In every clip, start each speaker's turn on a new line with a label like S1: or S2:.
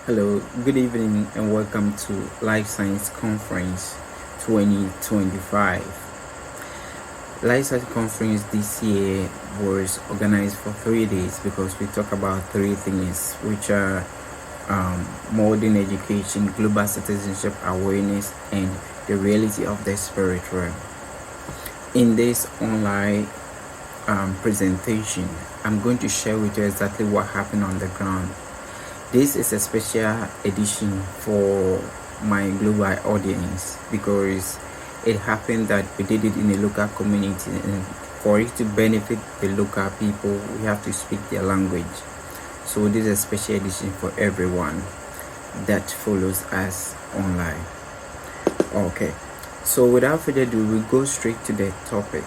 S1: Hello, good evening, and welcome to Life Science Conference 2025. Life Science Conference this year was organized for 3 days because we talk about three things, which are modern education, global citizenship awareness, and the reality of the spirit realm. In this online presentation, I'm going to share with you exactly what happened on the ground. This is a special edition for my global audience because it happened that we did it in a local community, and for it to benefit the local people, we have to speak their language. So this is a special edition for everyone that follows us online. Okay, so without further ado, we go straight to the topic.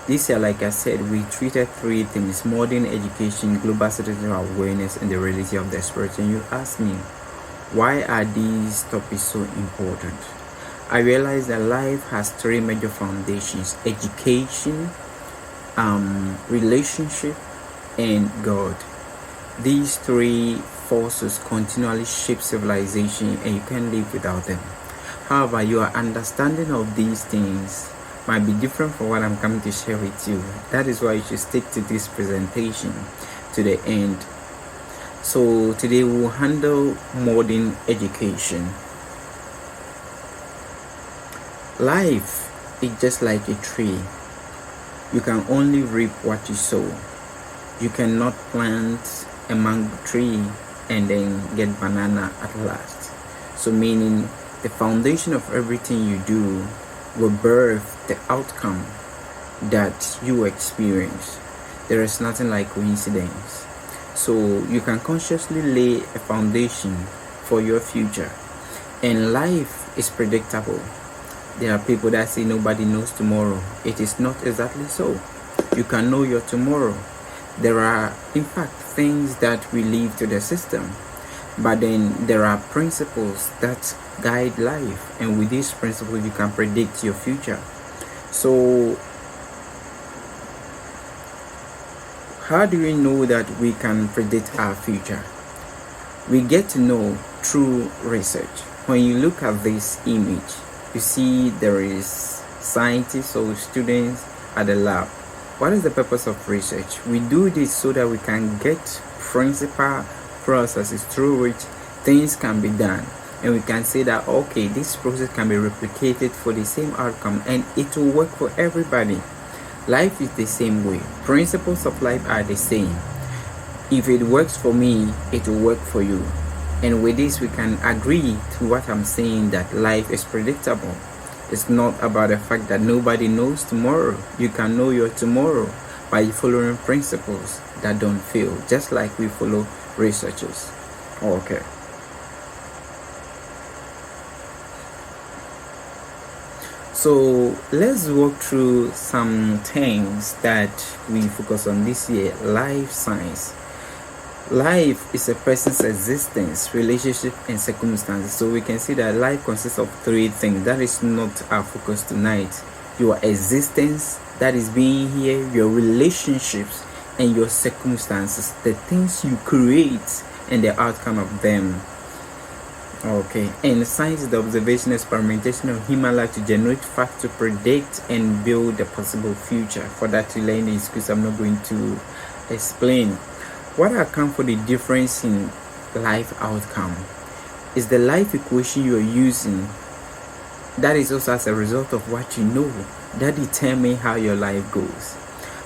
S1: This year, like I said, we treated three things: modern education, global citizenship awareness, and the reality of the spirit. And you ask me, why are these topics so important? I realized that life has three major foundations: education, relationship, and God. These three forces continually shape civilization, and you can't live without them. However, your understanding of these things might be different from what I'm coming to share with you. That is why you should stick to this presentation to the end. So today we'll handle modern education. Life is just like a tree. You can only reap what you sow. You cannot plant a mango tree and then get banana at last. So meaning the foundation of everything you do will birth the outcome that you experience. There is nothing like coincidence. So you can consciously lay a foundation for your future. And life is predictable. There are people that say nobody knows tomorrow. It is not exactly so. You can know your tomorrow. There are, in fact, things that we leave to the system. But then there are principles that guide life, and with these principles you can predict your future. So how do we know that we can predict our future? We get to know through research. When you look at this image, you see there is scientists or students at the lab. What is the purpose of research? We do this so that we can get principal processes through which things can be done, and we can say that okay, this process can be replicated for the same outcome and it will work for everybody. Life is the same way. Principles of life are the same. If it works for me, it will work for you. And with this we can agree to what I'm saying, that life is predictable. It's not about the fact that nobody knows tomorrow. You can know your tomorrow by following principles that don't fail, just like we follow researchers. Okay. So let's walk through some things that we focus on this year. Life science. Life is a person's existence, relationship, and circumstances. So we can see that life consists of three things. That is not our focus tonight. Your existence, that is being here, your relationships, and your circumstances, the things you create and the outcome of them. Okay. And science is the observation, experimentation of human life to generate facts to predict and build a possible future. For that to learn in schools, I'm not going to explain. What account for the difference in life outcome is the life equation you are using. That is also as a result of what you know that determine how your life goes.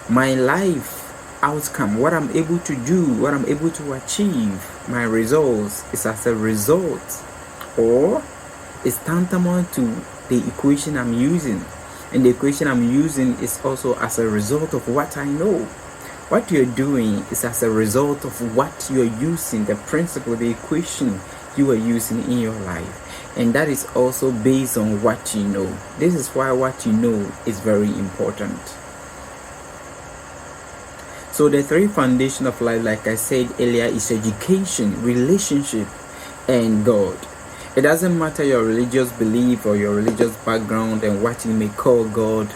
S1: My life outcome, what I'm able to do, what I'm able to achieve, my results, is as a result or is tantamount to the equation I'm using. And the equation I'm using is also as a result of what I know. What you're doing is as a result of what you're using, the principle, the equation you are using in your life. And that is also based on what you know. This is why what you know is very important. So the three foundations of life, like I said earlier, is education, relationship, and God. It doesn't matter your religious belief or your religious background and what you may call God,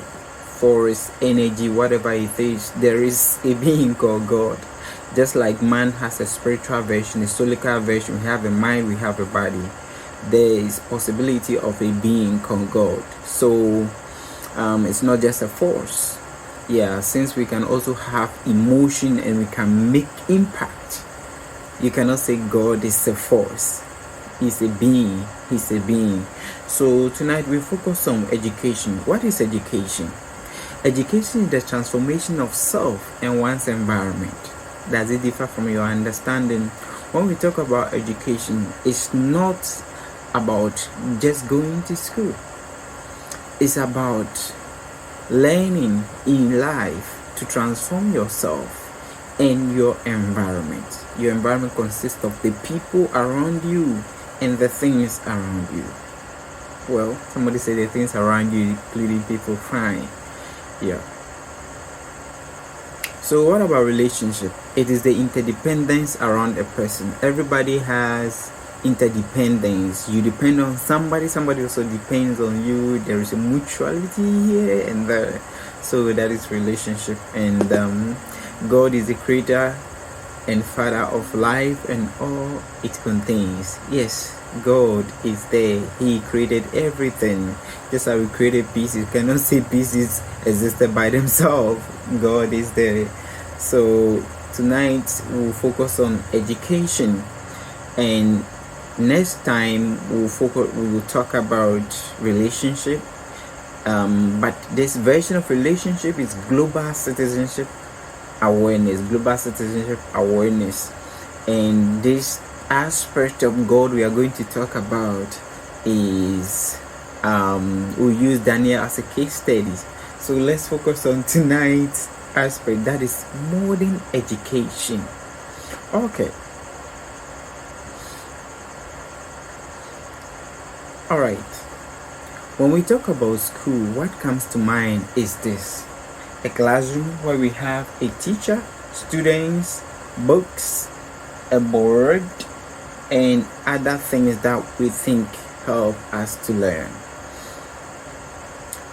S1: force, energy, whatever it is, there is a being called God. Just like man has a spiritual version, a solical version, we have a mind, we have a body. There is possibility of a being called God. So it's not just a force. Yeah, since we can also have emotion and we can make impact, you cannot say God is a force. He's a being. He's a being. So tonight we focus on education. What is education? Education is the transformation of self and one's environment. Does it differ from your understanding? When we talk about education, it's not about just going to school. It's about learning in life to transform yourself and your environment. Your environment consists of the people around you and the things around you. Well, somebody said the things around you, including people, fine. Yeah. So what about relationship? It is the interdependence around a person. Everybody has interdependence. You depend on somebody also depends on you. There is a mutuality here and there. So that is relationship. And God is the creator and father of life and all it contains. Yes, God is there. He created everything. Just as we created pieces, you cannot say pieces existed by themselves. God is there. So tonight we'll focus on education, and next time we will talk about relationship. But this version of relationship is global citizenship awareness. And this aspect of God we are going to talk about is we'll use Daniel as a case study. So let's focus on tonight's aspect, that is modern education. Okay. All right. When we talk about school, what comes to mind is this: a classroom where we have a teacher, students, books, a board, and other things that we think help us to learn.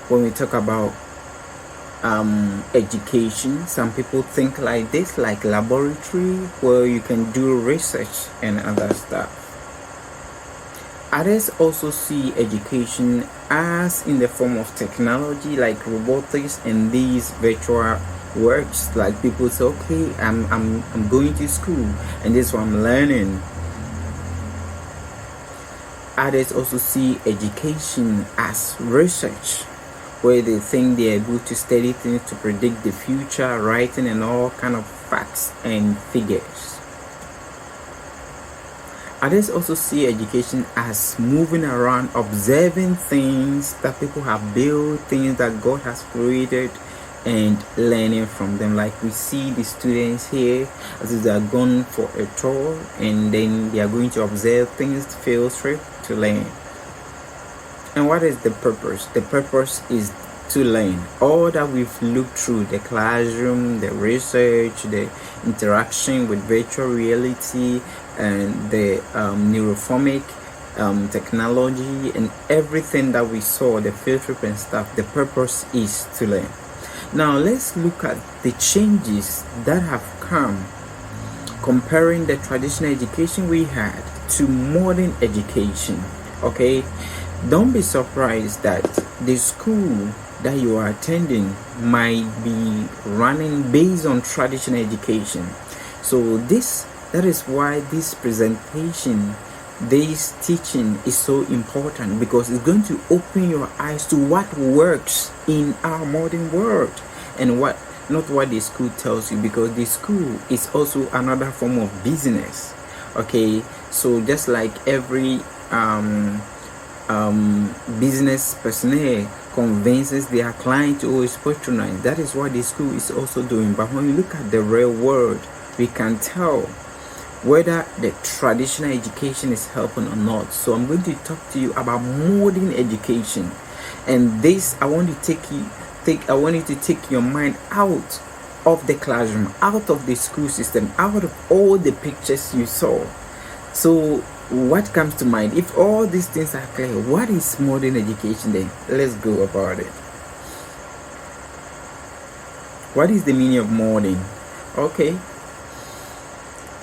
S1: When we talk about education, some people think like this, like laboratory where you can do research and other stuff. Others also see education as in the form of technology, like robotics and these virtual works. Like people say, okay, I'm going to school and this is what I'm learning. Others also see education as research, where they think they're able to study things to predict the future, writing and all kind of facts and figures. Others also see education as moving around, observing things that people have built, things that God has created, and learning from them. Like we see the students here as they are gone for a tour, and then they are going to observe things, field trip, to learn. And what is the purpose? The purpose is to learn. All that we've looked through, the classroom, the research, the interaction with virtual reality, and the neuroformic technology, and everything that we saw, the field trip and stuff, the purpose is to learn. Now let's look at the changes that have come comparing the traditional education we had to modern education. Okay, don't be surprised that the school that you are attending might be running based on traditional education. So that is why this presentation, this teaching is so important, because it's going to open your eyes to what works in our modern world and what not what the school tells you, because the school is also another form of business. Okay, so just like every business personnel convinces their client to always patronize, that is what the school is also doing. But when we look at the real world, we can tell whether the traditional education is helping or not. So I'm going to talk to you about modern education, and this I want you to take your mind out of the classroom, out of the school system, out of all the pictures you saw. So what comes to mind? If all these things are clear, what is modern education then? Let's go about it. What is the meaning of modern? Okay,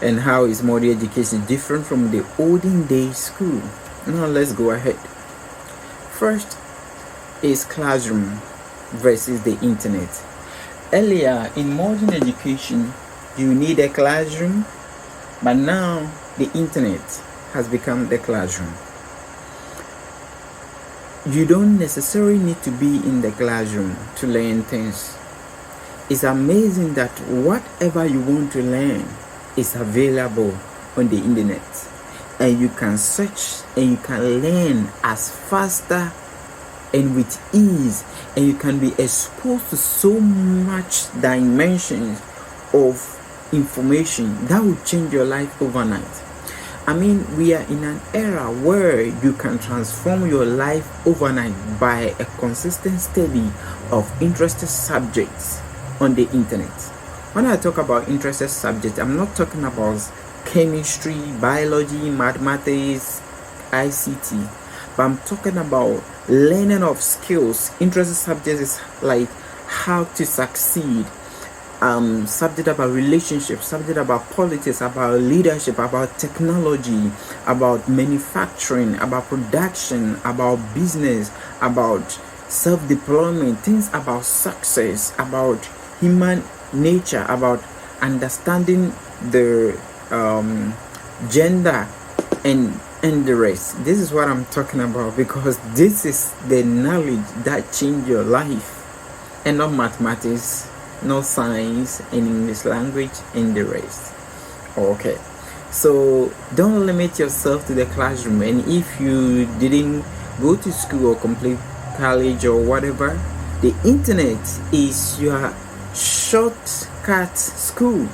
S1: and how is modern education different from the olden days school. Now let's go ahead. First is classroom versus the internet. Earlier in modern education, you need a classroom, but now the internet has become the classroom. You don't necessarily need to be in the classroom to learn things. It's amazing that whatever you want to learn is available on the internet, and you can search and you can learn as faster and with ease, and you can be exposed to so much dimensions of information that will change your life overnight. I mean, we are in an era where you can transform your life overnight by a consistent study of interested subjects on the internet. When I talk about interested subjects, I'm not talking about chemistry, biology, mathematics, ICT, but I'm talking about learning of skills. Interested subjects is like how to succeed, subject about relationships, subject about politics, about leadership, about technology, about manufacturing, about production, about business, about self-deployment, things about success, about human nature, about understanding the gender and the rest. This is what I'm talking about, because this is the knowledge that change your life, and not mathematics, no science, and English language, and the rest. Okay, so don't limit yourself to the classroom. And if you didn't go to school or complete college or whatever, the internet is your shortcut school,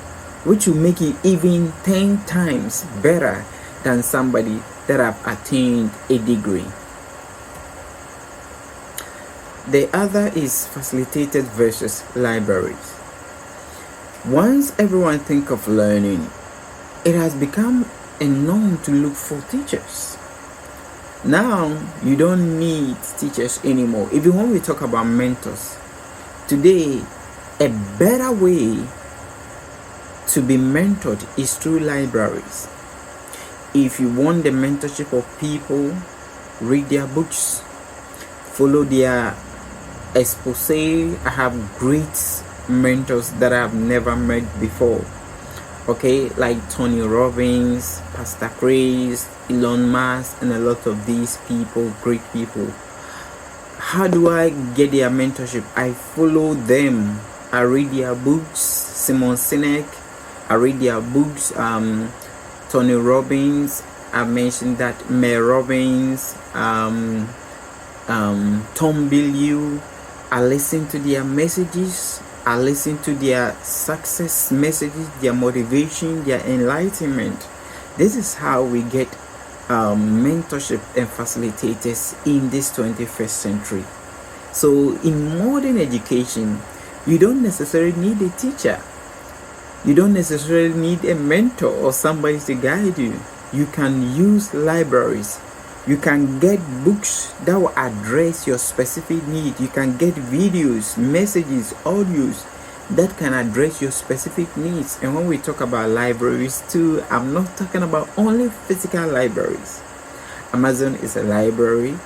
S1: which will make it even 10 times better than somebody that have attained a degree. The other is facilitated versus libraries. Once everyone think of learning, it has become a norm to look for teachers. Now you don't need teachers anymore. Even when we talk about mentors, today a better way to be mentored is through libraries. If you want the mentorship of people, read their books, follow their expose. I have great mentors that I've never met before. Okay, like Tony Robbins, Pastor Chris, Elon Musk, and a lot of these people, great people. How do I get their mentorship? I follow them. I read their books. Simon Sinek, I read their books. Tony Robbins, I mentioned that. Mel Robbins, Tom Bilyeu. I listen to their messages. I listen to their success messages, their motivation, their enlightenment. This is how we get mentorship and facilitators in this 21st century. So in modern education, you don't necessarily need a teacher. You don't necessarily need a mentor or somebody to guide you. You can use libraries. You can get books that will address your specific need. You can get videos, messages, audios that can address your specific needs. And when we talk about libraries too, I'm not talking about only physical libraries. Amazon is a library.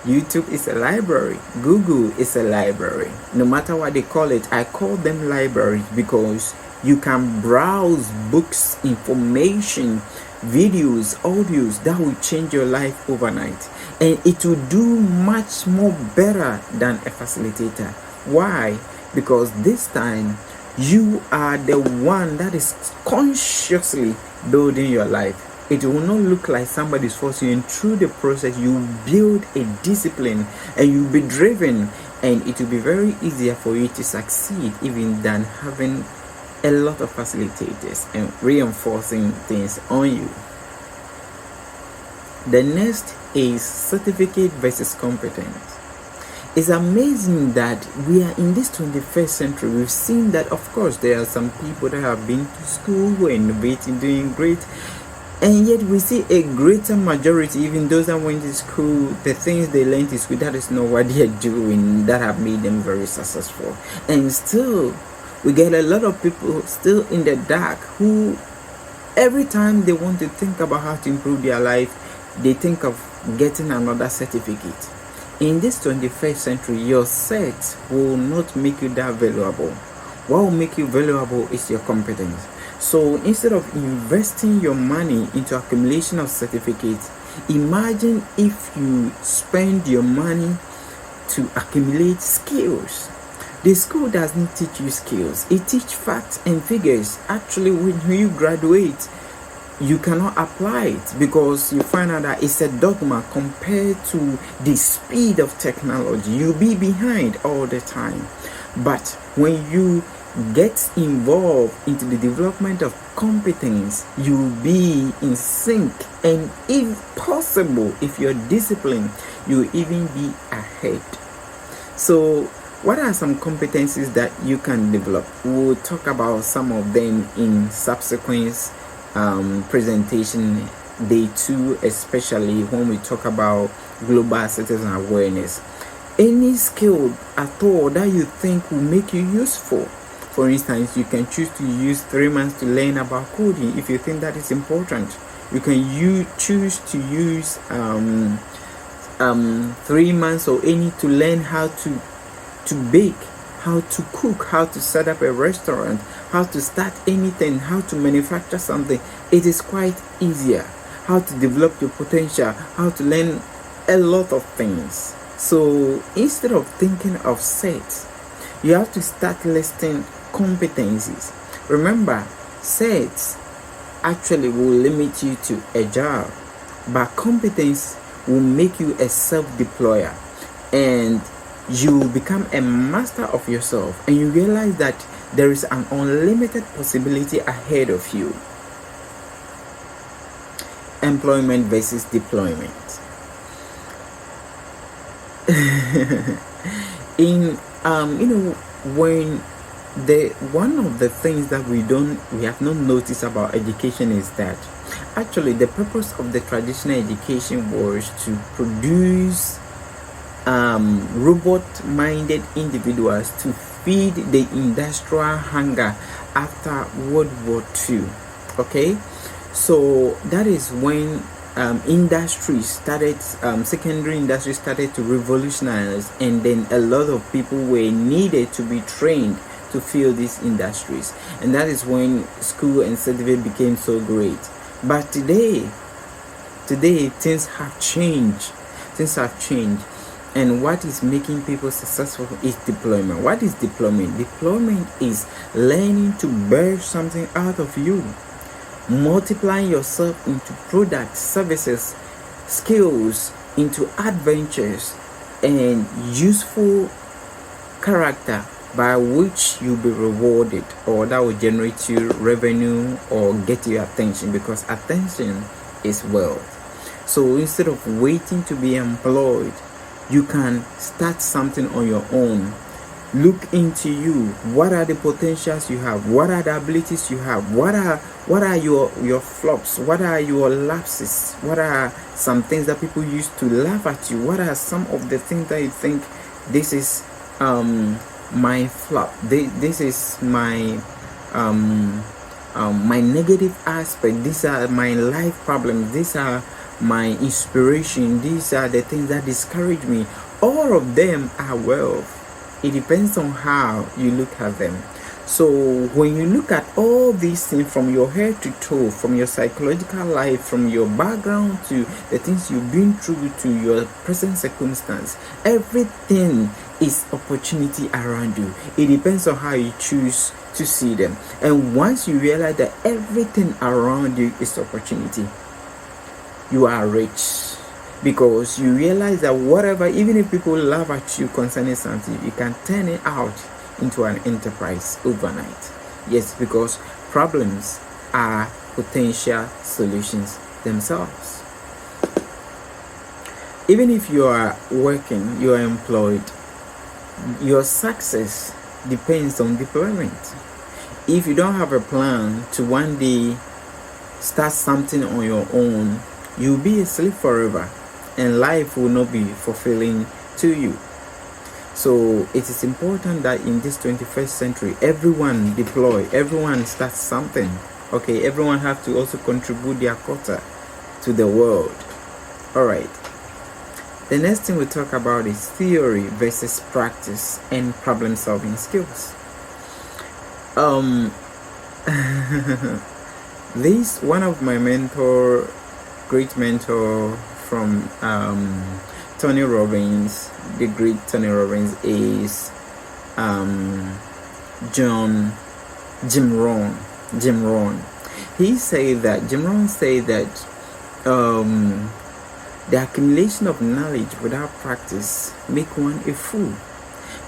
S1: YouTube is a library. Google is a library. No matter what they call it, I call them libraries because you can browse books, information, videos, audios that will change your life overnight, and it will do much more better than a facilitator. Why? Because this time you are the one that is consciously building your life. It will not look like somebody's forcing you, and through the process you build a discipline and you'll be driven, and it will be very easier for you to succeed even than having a lot of facilitators and reinforcing things on you. The next is certificate versus competence. It's amazing that we are in this 21st century. We've seen that, of course, there are some people that have been to school who are innovating, doing great, and yet we see a greater majority, even those that went to school, the things they learned in school, that is not what they are doing, that have made them very successful. And still we get a lot of people still in the dark who Every time they want to think about how to improve their life, they think of getting another certificate. In this 21st century, your cert will not make you that valuable. What will make you valuable is your competence. So instead of investing your money into accumulation of certificates, imagine if you spend your money to accumulate skills. The school doesn't teach you skills, it teaches facts and figures. Actually, when you graduate, you cannot apply it because you find out that it's a dogma compared to the speed of technology. You'll be behind all the time. But when you get involved into the development of competence, you'll be in sync, and if possible, if you're disciplined, you'll even be ahead. So what are some competencies that you can develop? We'll talk about some of them in subsequent presentation, day 2, especially when we talk about global citizen awareness. Any skill at all that you think will make you useful. For instance, you can choose to use 3 months to learn about coding if you think that is important. You can choose to use 3 months or any to learn how to bake, how to cook, how to set up a restaurant, how to start anything, how to manufacture something. It is quite easier. How to develop your potential, how to learn a lot of things. So instead of thinking of sets, you have to start listing competencies. Remember, sets actually will limit you to a job, but competence will make you a self-deployer, and you will become a master of yourself, and you realize that there is an unlimited possibility ahead of you. Employment versus deployment. When one of the things that we have not noticed about education is that actually the purpose of the traditional education was to produce robot-minded individuals to feed the industrial hunger after World War II. Okay, so that is when industry started, secondary industry started to revolutionize, and then a lot of people were needed to be trained to fill these industries, and that is when school and certificate became so great. But today things have changed. And what is making people successful is deployment. What is deployment? Deployment is learning to birth something out of you, multiplying yourself into products, services, skills, into adventures, and useful character by which you'll be rewarded, or that will generate you revenue or get your attention, because attention is wealth. So instead of waiting to be employed, you can start something on your own. Look into you. What are the potentials you have? What are the abilities you have? What are your flops? What are your lapses? What are some things that people used to laugh at you? What are some of the things that you think, this is my flop, this is my my negative aspect, these are my life problems, these are my inspiration, these are the things that discourage me? All of them are wealth. It depends on how you look at them. So when you look at all these things from your head to toe, from your psychological life, from your background to the things you've been through to your present circumstance, everything is opportunity around you. It depends on how you choose to see them. And once you realize that everything around you is opportunity, you are rich, because you realize that whatever, even if people laugh at you concerning something, you can turn it out into an enterprise overnight. Yes, because problems are potential solutions themselves. Even if you are working, you are employed, your success depends on deployment. If you don't have a plan to one day start something on your own, you'll be asleep forever, and life will not be fulfilling to you. So it is important that in this 21st century, everyone deploy, everyone starts something. Okay, everyone have to also contribute their quota to the world. All right. The next thing we talk about is theory versus practice and problem solving skills. This one of my great mentor from Tony Robbins, the great Tony Robbins, is Jim Rohn. Jim Rohn said that the accumulation of knowledge without practice make one a fool.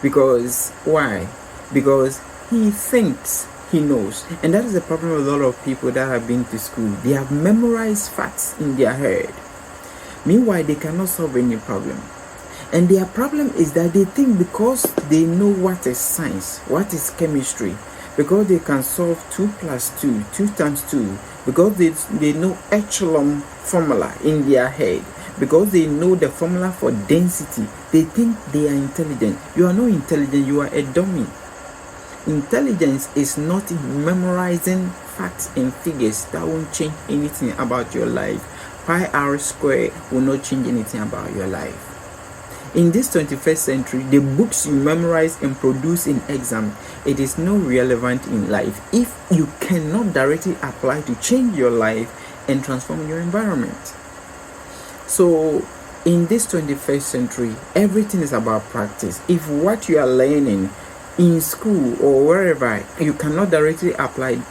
S1: Because why? Because he thinks he knows, and that is the problem with a lot of people that have been to school. They have memorized facts in their head. Meanwhile, they cannot solve any problem. And their problem is that they think because they know what is science, what is chemistry, because they can solve 2 + 2, 2 × 2, because they know echelon formula in their head, because they know the formula for density, they think they are intelligent. You are not intelligent, you are a dummy. Intelligence is not memorizing facts and figures that won't change anything about your life. Pi r square will not change anything about your life. In this 21st century, the books you memorize and produce in exam, it is not relevant in life if you cannot directly apply to change your life and transform your environment. So in this 21st century, everything is about practice. If what you are learning in school or wherever you cannot directly apply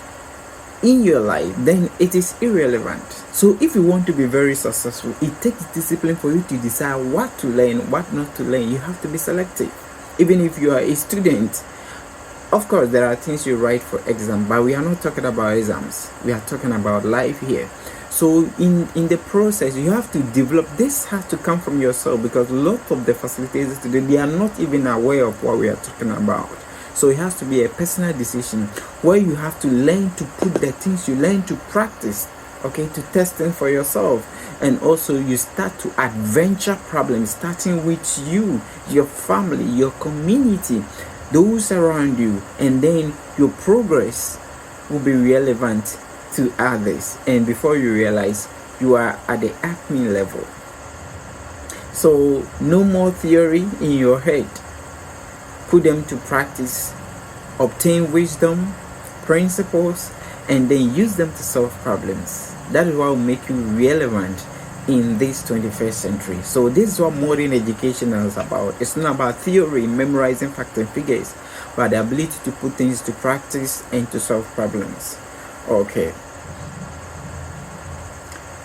S1: in your life, then it is irrelevant. So if you want to be very successful, it takes discipline for you to decide what to learn, what not to learn. You have to be selective. Even if you are a student, of course there are things you write for exam, but we are not talking about exams, we are talking about life here. So in the process, you have to develop. This has to come from yourself, because a lot of the facilitators today, they are not even aware of what we are talking about. So it has to be a personal decision where you have to learn to put the things you learn to practice, okay, to testing for yourself. And also you start to adventure problems, starting with you, your family, your community, those around you, and then your progress will be relevant to others, and before you realize, you are at the acme level. So no more theory in your head, put them to practice, obtain wisdom, principles, and then use them to solve problems. That is what will make you relevant in this 21st century. So this is what modern education is about. It's not about theory, memorizing facts and figures, but the ability to put things to practice and to solve problems. Okay.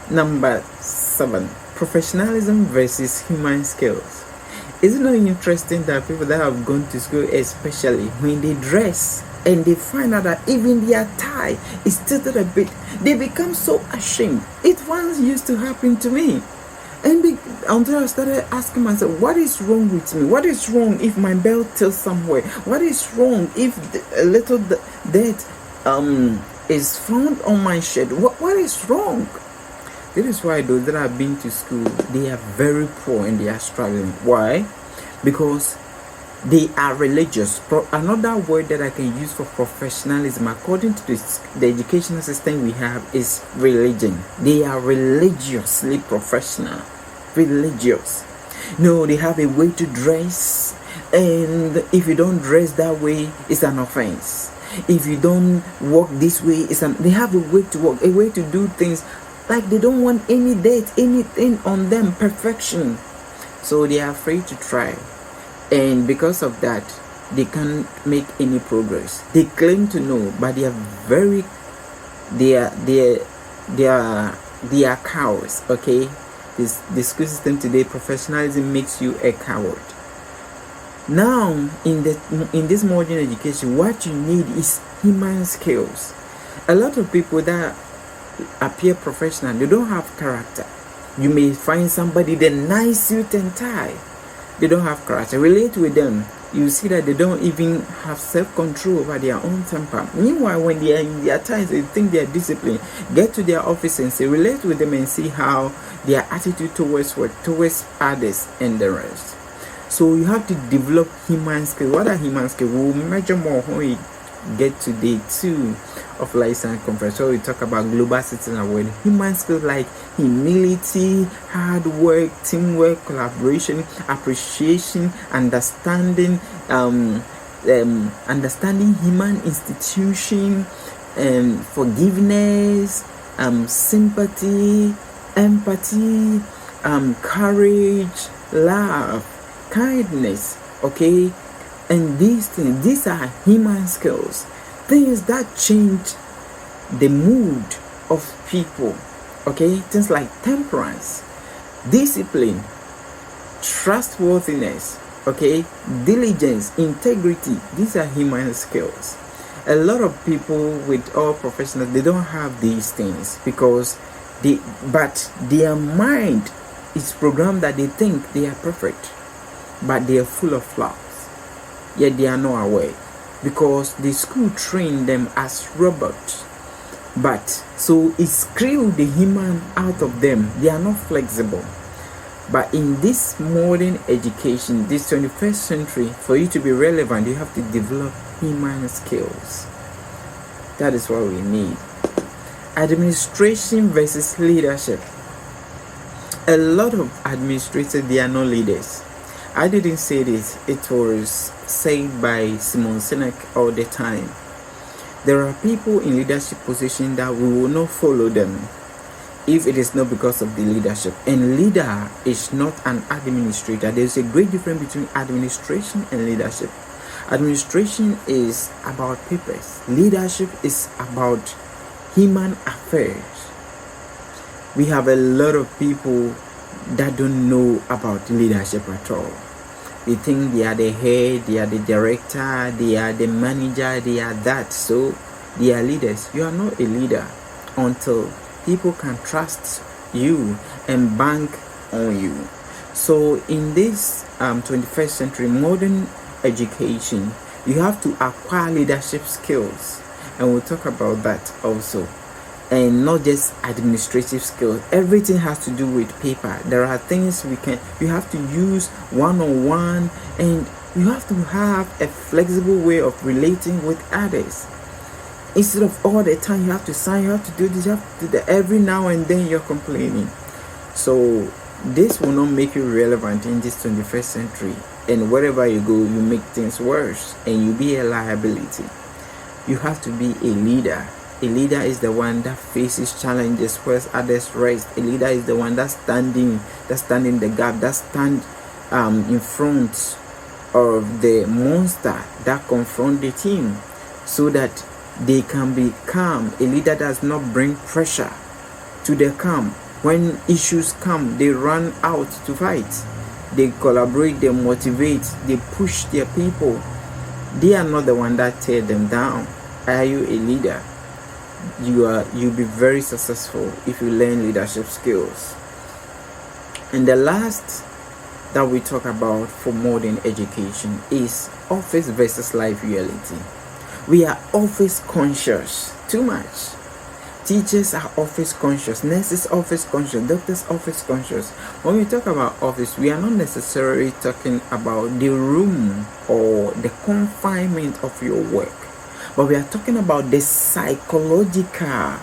S1: Number 7, professionalism versus human skills. Isn't it interesting that people that have gone to school, especially when they dress and they find out that even their tie is tilted a bit, they become so ashamed. It once used to happen to me. And until I started asking myself, what is wrong with me? What is wrong if my belt tilts somewhere? What is wrong if a little dirt is found on my shirt? What is wrong? This is why those that have been to school, they are very poor and they are struggling. Why? Because they are religious. Another word that I can use for professionalism, according to the educational system we have, is religion. They are religiously professional. Religious. No, they have a way to dress, and if you don't dress that way, it's an offense. If you don't walk this way, they have a way to walk, a way to do things. Like they don't want any date, anything on them, perfection. So they are afraid to try. And because of that, they can't make any progress. They claim to know, but they are cowards, okay? The school system today, professionalism makes you a coward. Now, in this modern education, what you need is human skills. A lot of people that appear professional, they don't have character. You may find somebody the nice suit and tie, they don't have character. Relate with them, you see that they don't even have self-control over their own temper. Meanwhile, when they are in their ties, they think they are disciplined. Get to their office and say, relate with them and see how their attitude towards work, towards others, and the rest. So you have to develop human skills. What are human skills? We'll measure more when we get to day 2 of life science conference where we talk about global citizen award. Human skills like humility, hard work, teamwork, collaboration, appreciation, understanding, understanding human institution, forgiveness, sympathy, empathy, courage, love, kindness. Okay, and these are human skills, things that change the mood of people. Okay, things like temperance, discipline, trustworthiness, okay, diligence, integrity. These are human skills. A lot of people with all professionals, they don't have these things because but their mind is programmed that they think they are perfect, but they are full of flaws, yet they are not aware because the school trained them as robots. But so it screwed the human out of them. They are not flexible. But in this modern education, this 21st century, for you to be relevant, you have to develop human skills. That is what we need. Administration versus leadership. A lot of administrators, they are not leaders. I didn't say this. It was said by Simon Sinek all the time. There are people in leadership positions that we will not follow them if it is not because of the leadership. And leader is not an administrator. There's a great difference between administration and leadership. Administration is about papers. Leadership is about human affairs. We have a lot of people that don't know about leadership at all. They think they are the head, they are the director, they are the manager, they are that. So they are leaders. You are not a leader until people can trust you and bank on you. So in this 21st century modern education, you have to acquire leadership skills, and we'll talk about that also. And not just administrative skills. Everything has to do with paper. There are things you have to use one-on-one, and you have to have a flexible way of relating with others. Instead of all the time you have to sign, you have to do this, you have to do that. Every now and then you're complaining. So this will not make you relevant in this 21st century. And wherever you go, you make things worse and you be a liability. You have to be a leader. A leader is the one that faces challenges whereas others rest. A leader is the one that's standing the gap, that stand in front of the monster that confront the team so that they can be calm. A leader does not bring pressure to the camp. When issues come, they run out to fight. They collaborate, they motivate, they push their people. They are not the one that tear them down. Are you a leader? You'll be very successful if you learn leadership skills. And the last that we talk about for modern education is office versus life reality. We are office conscious too much. Teachers are office conscious, nurses office conscious, doctors office conscious. When we talk about office, we are not necessarily talking about the room or the confinement of your work, but we are talking about the psychological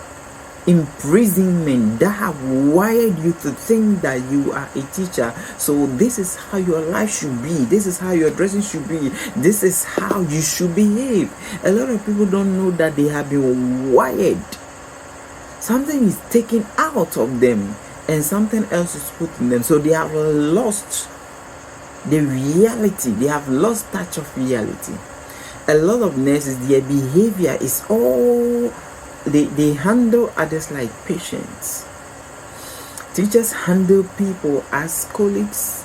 S1: imprisonment that have wired you to think that you are a teacher. So this is how your life should be, this is how your dressing should be, this is how you should behave. A lot of people don't know that they have been wired. Something is taken out of them and something else is put in them. So they have lost the reality, they have lost touch of reality. A lot of nurses, their behavior is all they handle others like patients. Teachers handle people as colleagues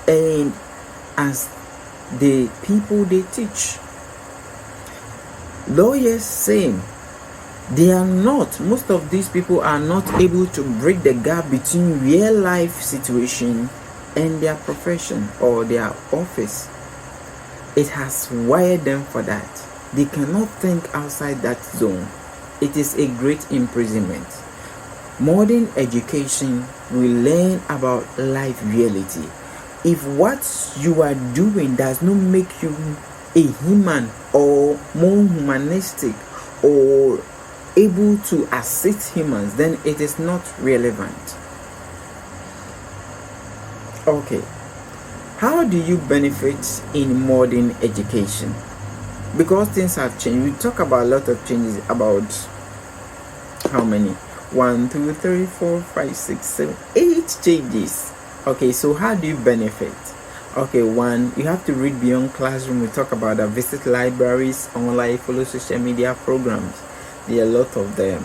S1: and as the people they teach. Lawyers, same. They are not, most of these people are not able to break the gap between real life situation and their profession or their office. It has wired them for that. They cannot think outside that zone. It is a great imprisonment. Modern education will learn about life reality. If what you are doing does not make you a human or more humanistic or able to assist humans, then it is not relevant. Okay, how do you benefit in modern education? Because things have changed. We talk about a lot of changes. About how many? 1, 2, 3, 4, 5, 6, 7, 8 changes. Okay, so how do you benefit? Okay, 1, you have to read beyond classroom. We talk about that. Visit libraries, online, follow social media programs. There are a lot of them.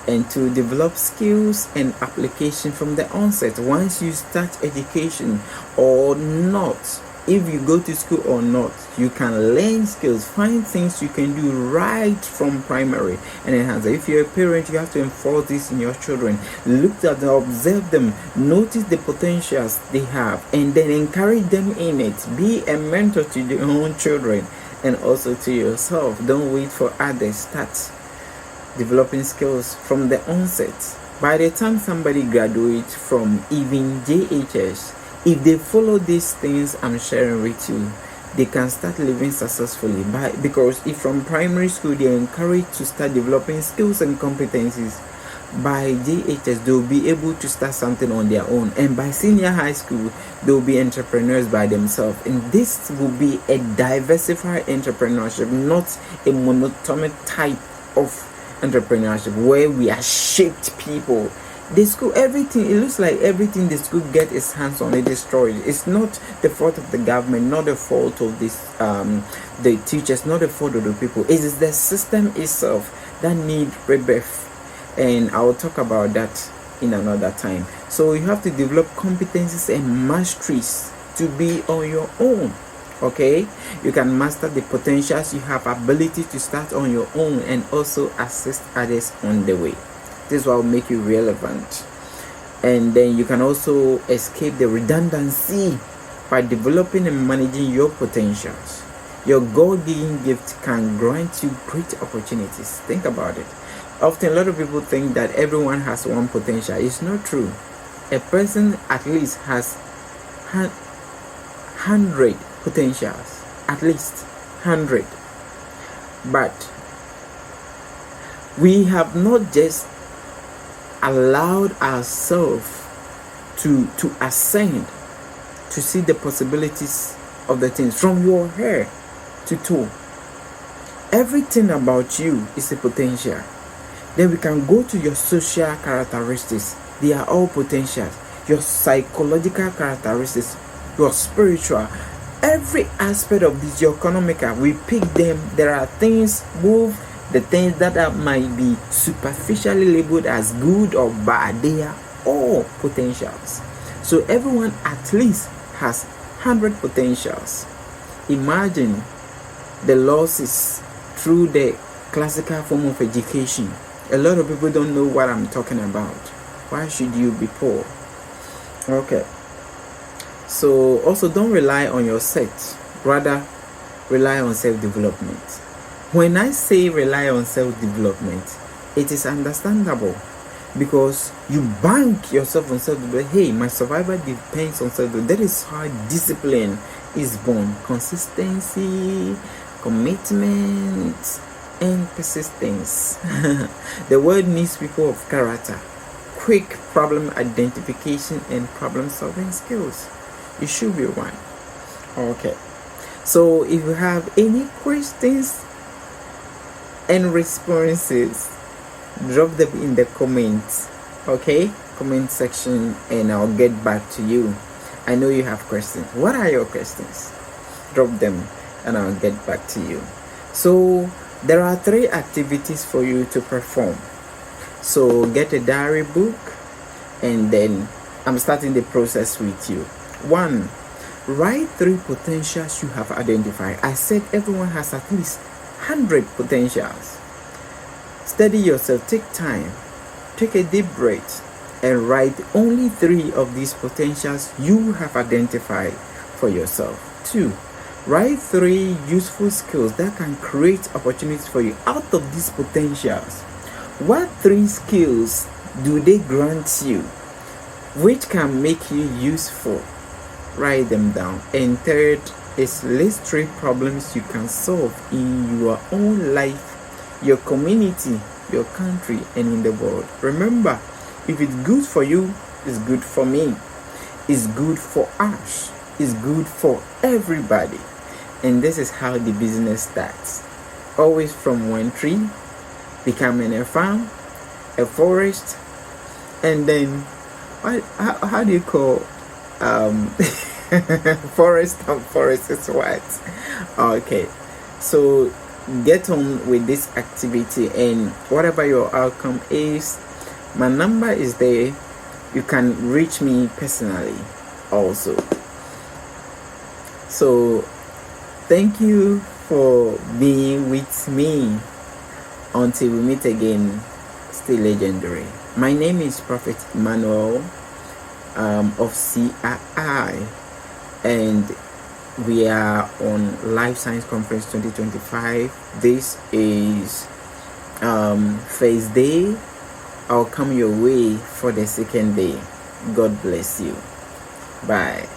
S1: And 2, develop skills and application from the onset. Once you start education or not, if you go to school or not, you can learn skills, find things you can do right from primary and enhance it. If you're a parent, you have to enforce this in your children. Look at them, observe them, notice the potentials they have, and then encourage them in it. Be a mentor to your own children and also to yourself. Don't wait for others. Start developing skills from the onset. By the time somebody graduates from even JHS, if they follow these things I'm sharing with you, they can start living successfully. Because if from primary school they are encouraged to start developing skills and competencies, by JHS they'll be able to start something on their own, and by senior high school they'll be entrepreneurs by themselves. And this will be a diversified entrepreneurship, not a monotonic type of entrepreneurship where we are shaped people. The school, everything, it looks like everything the school get its hands on, it destroyed. It's not the fault of the government, not the fault of this the teachers, not the fault of the people. It is the system itself that need rebirth, and I will talk about that in another time. So you have to develop competencies and masteries to be on your own. Okay, you can master the potentials, you have ability to start on your own and also assist others on the way. This will make you relevant. And then you can also escape the redundancy by developing and managing your potentials. Your God-given gift can grant you great opportunities. Think about it. Often a lot of people think that everyone has one potential. It's not true. A person at least has 100 potentials, at least 100. But we have not just allowed ourselves to ascend, to see the possibilities of the things from your hair to toe. Everything about you is a potential. Then we can go to your social characteristics. They are all potentials. Your psychological characteristics, your spiritual, every aspect of this, your economical, we pick them. There are things, the things that might be superficially labeled as good or bad, they are all potentials. So everyone at least has 100 potentials. Imagine the losses through the classical form of education. A lot of people don't know what I'm talking about. Why should you be poor? Okay. So also don't rely on your set, rather rely on self-development. When I say rely on self-development, it is understandable because you bank yourself on self-development. Hey, my survival depends on self-development. That is how discipline is born. Consistency, commitment, and persistence. The world needs people of character, quick problem identification, and problem solving skills. You should be one. Okay. So if you have any questions and responses, drop them in the comments. Okay, comment section, and I'll get back to you. I know you have questions. What are your questions? Drop them and I'll get back to you. So there are 3 activities for you to perform. So get a diary book, and then I'm starting the process with you. 1, write 3 potentials you have identified. I said everyone has at least 100 potentials. Study yourself, take time, take a deep breath, and write only 3 of these potentials you have identified for yourself. 2, write 3 useful skills that can create opportunities for you out of these potentials. What 3 skills do they grant you which can make you useful? Write them down. And 3rd is list 3 problems you can solve in your own life, your community, your country, and in the world. Remember, if it's good for you, it's good for me. It's good for us. It's good for everybody. And this is how the business starts. Always from one tree, becoming a farm, a forest, and then how do you call forest and forest is what? Okay, so get on with this activity, and whatever your outcome is, my number is there. You can reach me personally also. So thank you for being with me. Until we meet again, stay legendary. My name is Prophet Emmanuel of CII, and we are on Life Science Conference 2025. This is first day. I'll come your way for the second day. God bless you. Bye.